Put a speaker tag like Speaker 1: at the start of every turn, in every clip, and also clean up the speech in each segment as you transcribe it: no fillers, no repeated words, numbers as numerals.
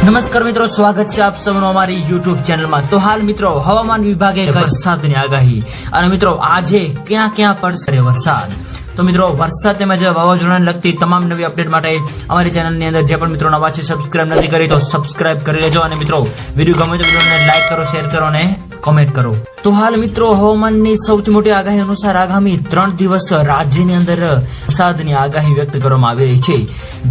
Speaker 1: નમસ્કાર મિત્રો, સ્વાગત છે આપ સૌનું અમારી યુટ્યુબ ચેનલમાં। તો હાલ મિત્રો હવામાન વિભાગે વરસાદની આગાહી અને મિત્રો આજે ક્યાં ક્યાં પડશે વરસાદ। તો મિત્રો વરસાદ તેમજ વાવાઝોડાને લગતી તમામ નવી અપડેટ માટે અમારી ચેનલની અંદર જે પણ મિત્રો નવા છે સબસ્ક્રાઇબ નથી કરી તો સબસ્ક્રાઇબ કરી લેજો અને મિત્રો વિડીયો ગમે તો વિડીયોને લાઈક કરો, શેર કરો અને કોમેન્ટ કરો। તો હાલ મિત્રો હવામાનની સૌથી મોટી આગાહી અનુસાર આગામી 3 દિવસ રાજ્યની અંદર વરસાદની આગાહી વ્યક્ત કરવામાં આવી રહી છે,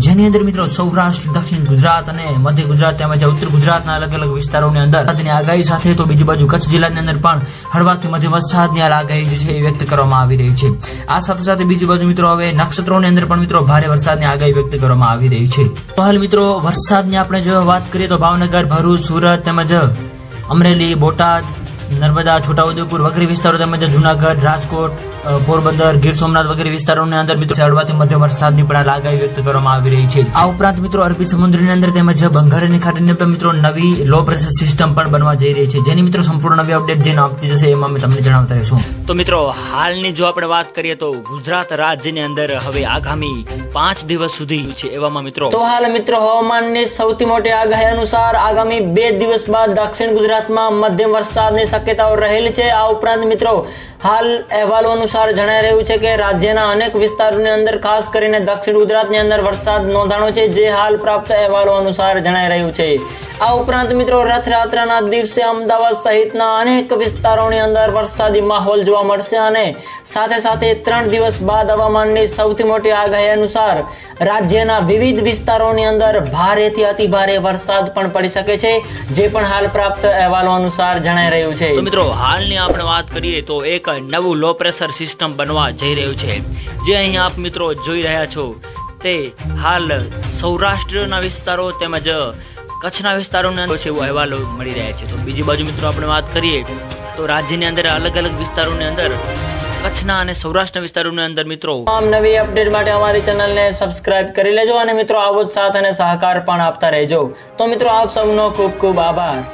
Speaker 1: જેની અંદર મિત્રો સૌરાષ્ટ્ર, દક્ષિણ ગુજરાત અને મધ્ય ગુજરાત તેમજ ઉત્તર ગુજરાતના અલગ અલગ વિસ્તારોની અંદર વરસાદની આગાહી સાથે તો બીજી બાજુ કચ્છ જિલ્લાની અંદર પણ હળવાથી મધ્યમ વરસાદની આગાહી જે છે એ વ્યક્ત કરવામાં આવી રહી છે। આ સાથે સાથે બીજી બાજુ મિત્રો હવે નક્ષત્રોની અંદર પણ મિત્રો ભારે વરસાદની આગાહી વ્યક્ત કરવામાં આવી રહી છે। તો હાલ મિત્રો વરસાદની આપણે જો વાત કરીએ તો ભાવનગર, ભરૂચ, સુરત તેમજ અમરેલી, બોટાદ, નર્મદા, છોટાઉદેપુર વગેરે વિસ્તારો તેમજ જુનાગઢ, રાજકોટ, પોરબંદર, ગીર સોમનાથ વગેરે વિસ્તારોની અંદર મિત્રો હળવાથી મધ્યમ વરસાદની પણ આગાહી વ્યક્ત કરવામાં આવી રહી છે। આ ઉપરાંત મિત્રો અરબી સમુદ્રની અંદર તેમજ બંગાળની ખાડીની અંદર મિત્રો નવી લો પ્રેશર સિસ્ટમ પણ બનવા જઈ રહી છે, જેની મિત્રો સંપૂર્ણ નવી અપડેટ જે આપતી જશે એમાં અમે તમને જણાવતા રહીશું। તો મિત્રો હાલની જો આપણે વાત કરીએ તો ગુજરાત રાજ્યની અંદર હવે આગામી 5 દિવસ સુધી છે એવામાં મિત્રો તો હાલ મિત્રો હવામાનની સૌથી મોટી આગાહી અનુસાર આગામી 2 દિવસ બાદ દક્ષિણ ગુજરાતમાં મધ્યમ વરસાદની શક્યતાઓ રહેલી છે। આ ઉપરાંત મિત્રો હાલ અહેવાલો અનુસાર જણાઈ રહ્યું છે કે રાજ્યના અનેક વિસ્તારોની અંદર ખાસ કરીને દક્ષિણ ગુજરાતની અંદર વરસાદ નોંધાણો છે, જે હાલ પ્રાપ્ત અહેવાલો અનુસાર જણાઈ રહ્યું છે। આ ઉપરાંત મિત્રો રથયાત્રાના દિવસે અમદાવાદ સહિતના અનેક વિસ્તારોની અંદર વરસાદી માહોલ જોવા મળશે અને સાથે સાથે 3 દિવસ બાદ હવામાનની સૌથી મોટી આગાહી અનુસાર રાજ્યના વિવિધ વિસ્તારોની અંદર ભારેથી અતિ ભારે વરસાદ પણ પડી શકે છે, જે પણ હાલ પ્રાપ્ત અહેવાલો અનુસાર જણાઈ રહ્યું છે। તો મિત્રો હાલની આપણે વાત કરીએ તો એક નવું લો પ્રેશર સિસ્ટમ બનવા જઈ રહ્યું છે, જે અહીં આપ મિત્રો જોઈ રહ્યા છો તે હાલ સૌરાષ્ટ્રના વિસ્તારો તેમજ કચ્છના વિસ્તારોની અંદર છે એવો અહેવાલો મળી રહ્યા છે। તો બીજી બાજુ મિત્રો આપણે વાત કરીએ તો રાજ્યની અંદર અલગ અલગ વિસ્તારોની અંદર કચ્છના અને સૌરાષ્ટ્રના વિસ્તારોની અંદર મિત્રો તમામ નવી અપડેટ માટે અમારી ચેનલને સબસ્ક્રાઇબ કરી લેજો અને મિત્રો આવો જ સાથ અને સહકાર પણ આપતા રહેજો। તો મિત્રો આપ સૌનો ખૂબ ખૂબ આભાર।